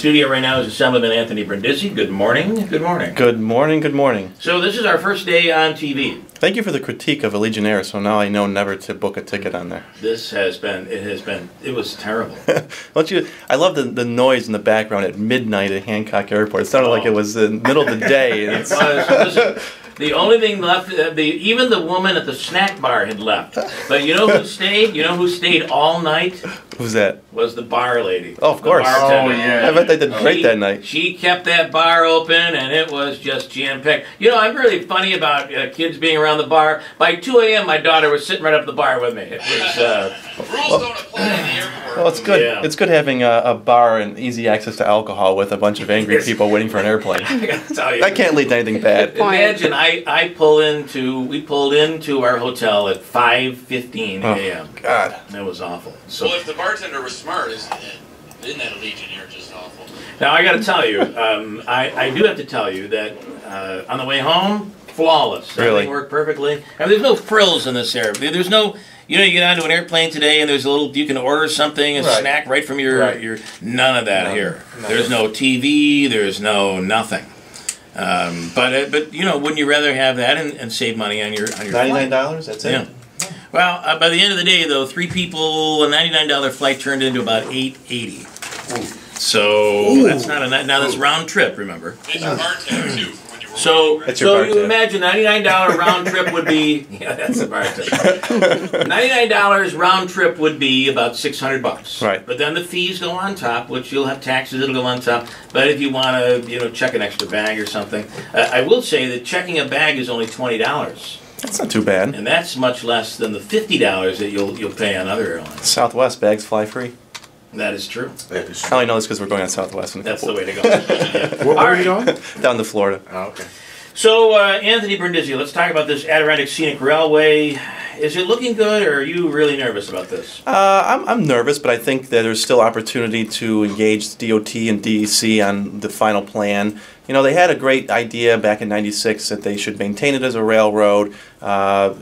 studio right now is Assemblyman Anthony Brindisi. Good morning. Good morning. Good morning. Good morning. So this is our first day on TV. Thank you for the critique of a Legionnaire, so now I know never to book a ticket on there. This has been, it was terrible. I love the noise in the background at midnight at Hancock Airport. It sounded like it was the middle of the day. And it was. Listen, the only thing left, even the woman at the snack bar had left. But you know who stayed? You know who stayed all night? Who's that? Was the bar lady. Oh, of course. Oh, yeah. I bet they did great that night. She kept that bar open, and it was just jam-packed. You know, I'm really funny about kids being around the bar. By 2 a.m., my daughter was sitting right up the bar with me. It was... Rules don't apply in the airport. Well, it's good. Yeah. It's good having a bar and easy access to alcohol with a bunch of angry people waiting for an airplane. I gotta tell you. That can't lead to anything bad. Imagine we pulled into our hotel at 5:15 a.m. Oh, God. That was awful. So, well, if the bartender was smart, isn't that a Legionnaire just awful? now I got to tell you, I do have to tell you that on the way home, flawless. Really? Everything worked perfectly. I mean, there's no frills in this air. There's no, you know, you get onto an airplane today and there's a little, you can order something, a snack right from your, none of that here. There's no TV, there's no nothing. But you know, wouldn't you rather have that and save money on your $99? That's it? Yeah. Well, by the end of the day, though, 3 people, a $99 flight turned into about $880. So that's not a now that's round trip. Remember. It's your bartender too. So you imagine $99 round trip would be that's the bartender. $99 round trip would be about $600. Right. But then the fees go on top, which you'll have taxes. It'll go on top. But if you want to, check an extra bag or something, I will say that checking a bag is only $20. That's not too bad. And that's much less than the $50 that you'll pay on other airlines. Southwest bags fly free. That is true. I only know this because we're going on Southwest. That's the way to go. Where are you going? Down to Florida. Oh, okay. So, Anthony Brindisi, let's talk about this Adirondack Scenic Railway. Is it looking good, or are you really nervous about this? I'm nervous, but I think that there's still opportunity to engage DOT and DEC on the final plan. You know, they had a great idea back in '96 that they should maintain it as a railroad,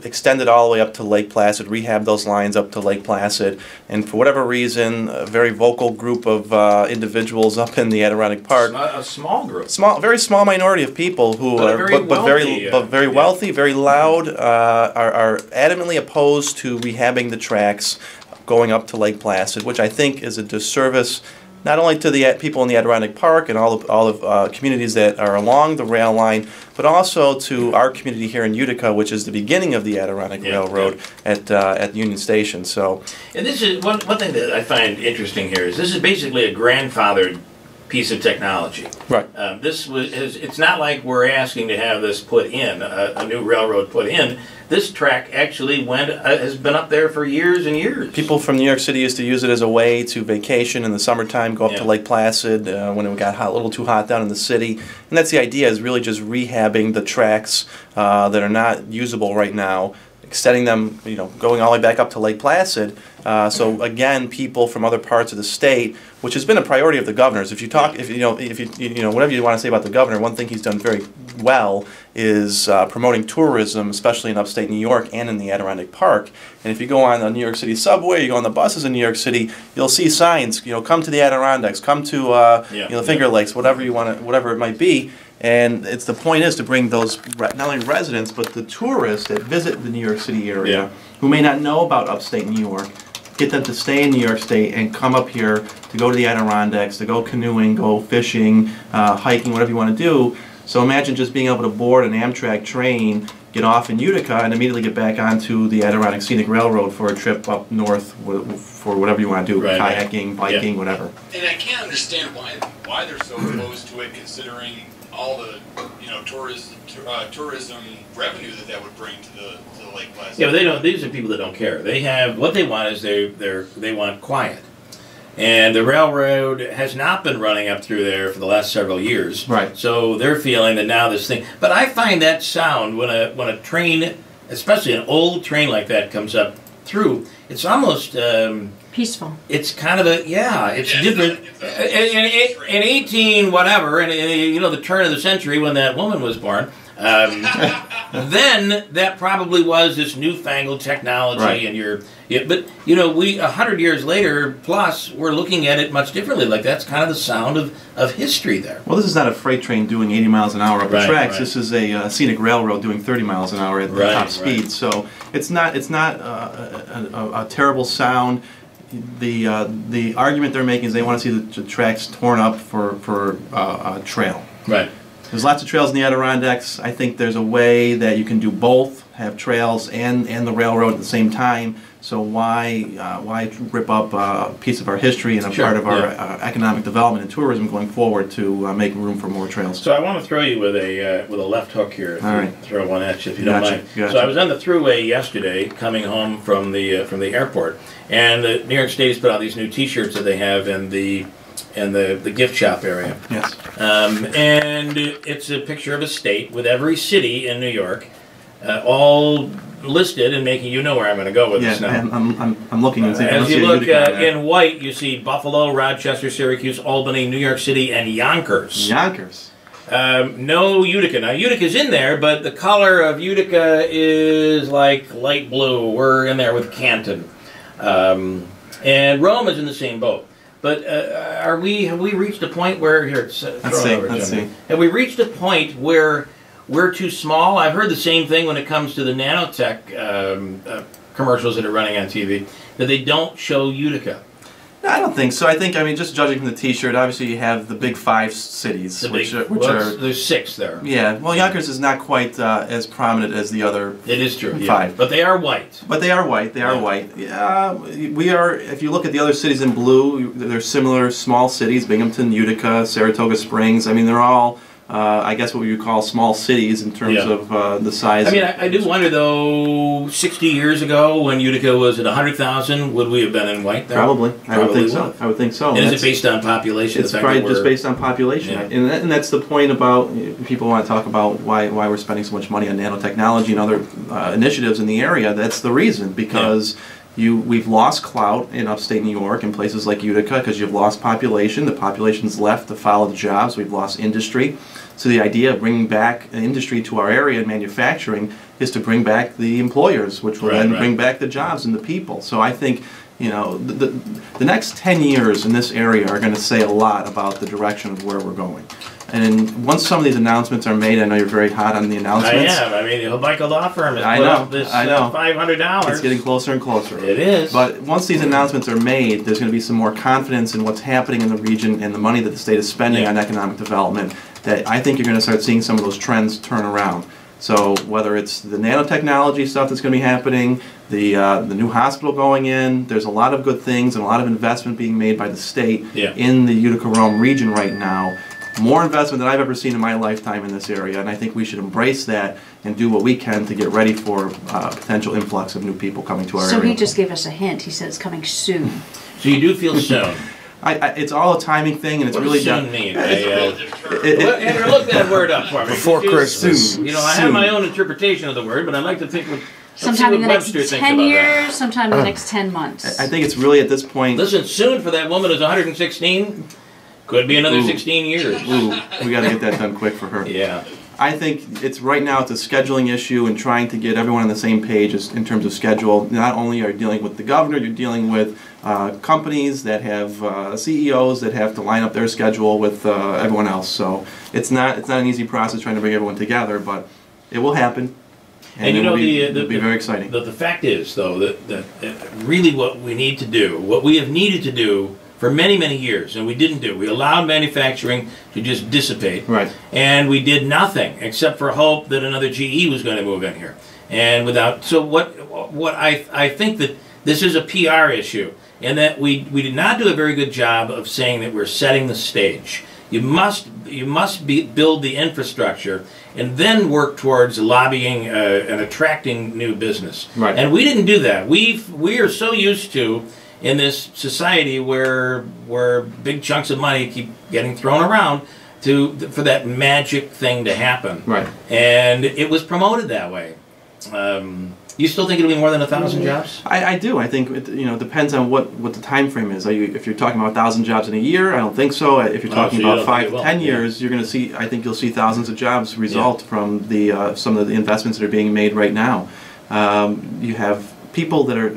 extend it all the way up to Lake Placid, rehab those lines up to Lake Placid, and for whatever reason, a very vocal group of individuals up in the Adirondack Park. A small group. Very small minority of people who are very wealthy, very loud, are adamantly opposed to rehabbing the tracks going up to Lake Placid, which I think is a disservice not only to the people in the Adirondack Park and all of communities that are along the rail line, but also to our community here in Utica, which is the beginning of the Adirondack Railroad at Union Station. So, and this is one thing that I find interesting here is this is basically a grandfathered piece of technology. Right. It's not like we're asking to have this put in, a new railroad put in. This track actually has been up there for years and years. People from New York City used to use it as a way to vacation in the summertime, go up to Lake Placid when it got a little too hot down in the city. And that's the idea, is really just rehabbing the tracks that are not usable right now, extending them, going all the way back up to Lake Placid. So again, people from other parts of the state, which has been a priority of the governor's. If you talk, if you whatever you want to say about the governor, one thing he's done very well is promoting tourism, especially in upstate New York and in the Adirondack Park. And if you go on the New York City subway, you go on the buses in New York City, you'll see signs, come to the Adirondacks, come to the Finger Lakes, whatever it might be. And the point is to bring those not only residents but the tourists that visit the New York City area who may not know about upstate New York, get them to stay in New York State and come up here to go to the Adirondacks, to go canoeing, go fishing, hiking, whatever you want to do. So imagine just being able to board an Amtrak train, get off in Utica, and immediately get back onto the Adirondack Scenic Railroad for a trip up north for whatever you want to do, kayaking, biking, whatever. And I can't understand why they're so opposed to it, considering all the tourism revenue that would bring to the Lake Placid. Yeah, but they don't. These are people that don't care. They have what they want is they want quiet, and the railroad has not been running up through there for the last several years. Right. So they're feeling that now this thing. But I find that sound when a train, especially an old train like that, comes up through, it's almost peaceful. It's kind of it's different. In 18 whatever, and the turn of the century when that woman was born, Then that probably was this newfangled technology, right. and but you know, 100 years later plus, we're looking at it much differently. Like that's kind of the sound of history there. Well, this is not a freight train doing 80 miles an hour up the tracks. Right. This is a scenic railroad doing 30 miles an hour at the top speed. So it's not a terrible sound. The argument they're making is they want to see the tracks torn up for a trail. Right. There's lots of trails in the Adirondacks. I think there's a way that you can do both, have trails and the railroad at the same time. So why rip up a piece of our history and a part of our economic development and tourism going forward to make room for more trails? So I want to throw you with a left hook here. All right. Throw one at you if you don't mind. Gotcha. So I was on the thruway yesterday, coming home from the airport, and the New York State has put out these new T-shirts that they have in the gift shop area. Yes. And it's a picture of a state with every city in New York, all listed and making you know where I'm going to go with this now. I'm looking and as you look in white, you see Buffalo, Rochester, Syracuse, Albany, New York City, and Yonkers. Yonkers. No Utica. Now Utica's in there, but the color of Utica is like light blue. We're in there with Canton, and Rome is in the same boat. But have we reached a point where let's see. Have we reached a point where we're too small? I've heard the same thing when it comes to the nanotech commercials that are running on TV, that they don't show Utica. No, I don't think so. I mean, just judging from the T-shirt, obviously you have the big 5 cities, which are there's 6 there. Yeah, well, Yonkers is not quite as prominent as the other. It is true. 5, yeah. But they are white. But they are white. They are white. Yeah, we are. If you look at the other cities in blue, they're similar small cities: Binghamton, Utica, Saratoga Springs. I mean, they're all. I guess what we would call small cities in terms of the size. I mean, I do wonder, though, 60 years ago when Utica was at 100,000, would we have been in white there? Probably. I would think so. I would think so. And is it based on population? It's probably just based on population. Yeah. And that's the point about, people want to talk about why we're spending so much money on nanotechnology and other initiatives in the area. That's the reason, because we've lost clout in upstate New York and places like Utica because you've lost population. The population's left to follow the jobs. We've lost industry. So the idea of bringing back industry to our area and manufacturing is to bring back the employers, which will then bring back the jobs and the people. So I think, the next 10 years in this area are going to say a lot about the direction of where we're going. And once some of these announcements are made, I know you're very hot on the announcements. I am. I mean, the Michael Law Firm has put up this $500. It's getting closer and closer. It is. But once these announcements are made, there's going to be some more confidence in what's happening in the region and the money that the state is spending on economic development, that I think you're going to start seeing some of those trends turn around. So whether it's the nanotechnology stuff that's going to be happening, the new hospital going in, there's a lot of good things and a lot of investment being made by the state in the Utica-Rome region right now. More investment than I've ever seen in my lifetime in this area, and I think we should embrace that and do what we can to get ready for potential influx of new people coming to our area. So he just gave us a hint. He said it's coming soon. So you do feel soon. It's all a timing thing, and it's what really does soon mean? Andrew, look that word up for me. Before Christmas. Soon. I have my own interpretation of the word, but I'd like to think what sometime in the next 10 years, sometime in the next 10 months. I think it's really at this point. Listen, soon for that woman who's 116. Could be another 16 years. Ooh, we got to get that done quick for her. Yeah. I think it's right now it's a scheduling issue and trying to get everyone on the same page in terms of schedule. Not only are you dealing with the governor, you're dealing with companies that have CEOs that have to line up their schedule with everyone else. So it's not an easy process trying to bring everyone together, but it will happen. And it'll be very exciting. The fact is, though, that really what we need to do, what we have needed to do for many, many years, and we didn't do. We allowed manufacturing to just dissipate. Right. And we did nothing except for hope that another GE was going to move in here. And so what I think that this is a PR issue, and that we did not do a very good job of saying that we're setting the stage. You must build the infrastructure and then work towards lobbying and attracting new business. Right. And we didn't do that. We are so used to, in this society where big chunks of money keep getting thrown around for that magic thing to happen. Right. And it was promoted that way. You still think it'll be more than 1,000 jobs? I do. I think it depends on what the time frame is. If you're talking about 1,000 jobs in a year, I don't think so. If you're talking about 5 to 10 years, you're going to see. I think you'll see thousands of jobs result from some of the investments that are being made right now. You have people that are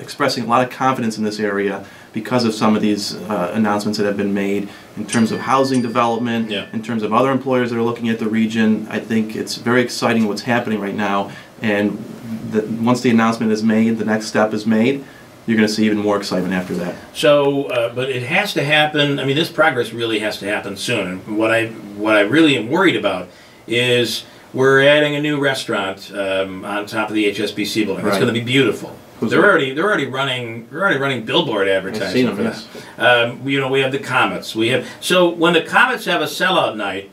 expressing a lot of confidence in this area because of some of these announcements that have been made in terms of housing development, in terms of other employers that are looking at the region. I think it's very exciting what's happening right now, and once the announcement is made, the next step is made, you're going to see even more excitement after that. So, but it has to happen. I mean, this progress really has to happen soon. And what I really am worried about is we're adding a new restaurant on top of the HSBC building. It's going to be beautiful. They're already running billboard advertising for this. We have the Comets. So when the Comets have a sellout night,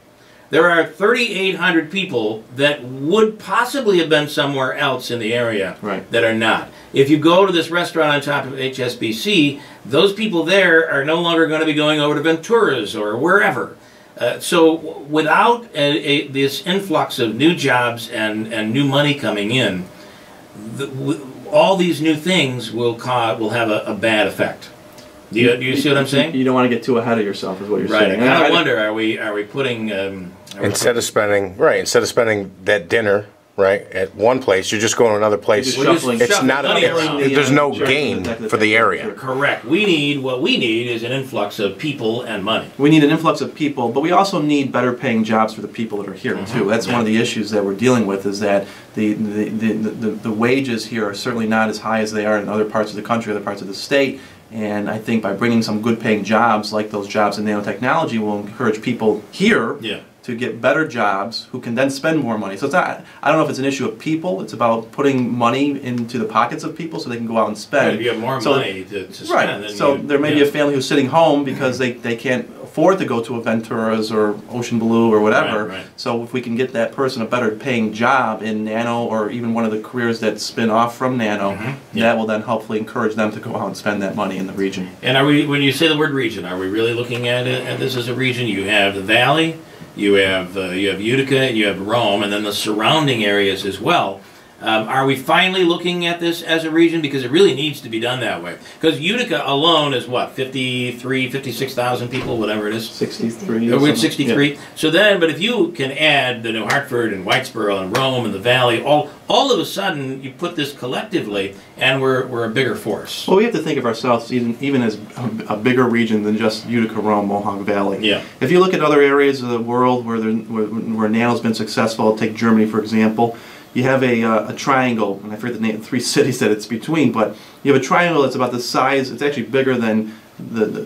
there are 3,800 people that would possibly have been somewhere else in the area that are not. If you go to this restaurant on top of HSBC, those people there are no longer going to be going over to Ventura's or wherever. So without this influx of new jobs and new money coming in, all these new things will have a bad effect. Do you see what I'm saying? You don't want to get too ahead of yourself, is what you're saying. I kind of wonder, are we putting instead of spending that dinner at one place, you're just going to another place. It's not there's no gain for the area. Correct. What we need is an influx of people and money. We need an influx of people, but we also need better paying jobs for the people that are here too. That's one of the issues that we're dealing with, is that the wages here are certainly not as high as they are in other parts of the country, other parts of the state. And I think by bringing some good paying jobs like those jobs in nanotechnology will encourage people here to get better jobs who can then spend more money. So it's not, I don't know if it's an issue of people, it's about putting money into the pockets of people so they can go out and spend. If you have more money to spend. So there may be a family who's sitting home because they can't afford to go to a Ventura's or Ocean Blue or whatever. So if we can get that person a better paying job in nano, or even one of the careers that spin off from nano, that will then hopefully encourage them to go out and spend that money in the region. And when you say the word region, are we really looking at this as a region? You have the Valley, you have Utica, you have Rome, and then the surrounding areas as well. Are we finally looking at this as a region? Because it really needs to be done that way. Because Utica alone is what, 56,000 people, whatever it is? 63. We're at 63. Yeah. So then, but if you can add the New Hartford and Whitesboro and Rome and the Valley, all of a sudden you put this collectively, and we're a bigger force. Well, we have to think of ourselves even as a bigger region than just Utica, Rome, Mohawk Valley. Yeah. If you look at other areas of the world where nano's been successful, take Germany for example. You have a triangle, and I forget the name, 3 cities that it's between, but you have a triangle that's about the size, it's actually bigger than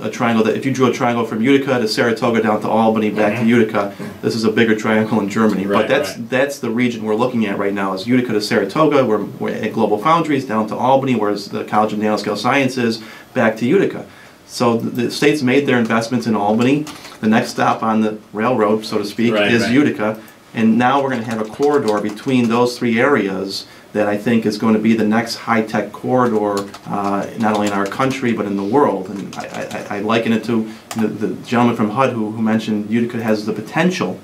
a triangle that, if you drew a triangle from Utica to Saratoga down to Albany back to Utica, this is a bigger triangle in Germany. But that's the region we're looking at right now, is Utica to Saratoga, we're at Global Foundries, down to Albany, whereas the College of Nanoscale Sciences, back to Utica. So the state's made their investments in Albany. The next stop on the railroad, so to speak, is Utica. And now we're going to have a corridor between those 3 areas that I think is going to be the next high-tech corridor, not only in our country but in the world. And I liken it to the gentleman from HUD who mentioned Utica has the potential.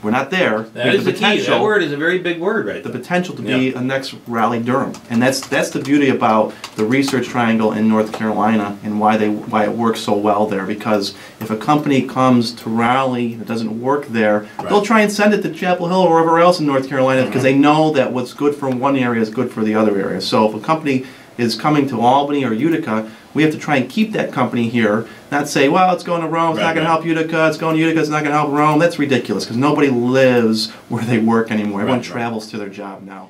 We're not there. That is the key. That word is a very big word, right? The potential to be a next Raleigh-Durham, and that's the beauty about the research triangle in North Carolina and why it works so well there. Because if a company comes to Raleigh that doesn't work there, they'll try and send it to Chapel Hill or wherever else in North Carolina because they know that what's good for one area is good for the other area. So if a company is coming to Albany or Utica, we have to try and keep that company here, not say, well, it's going to Rome, it's not going to help Utica, it's going to Utica, it's not going to help Rome. That's ridiculous, because nobody lives where they work anymore. Everyone travels to their job now.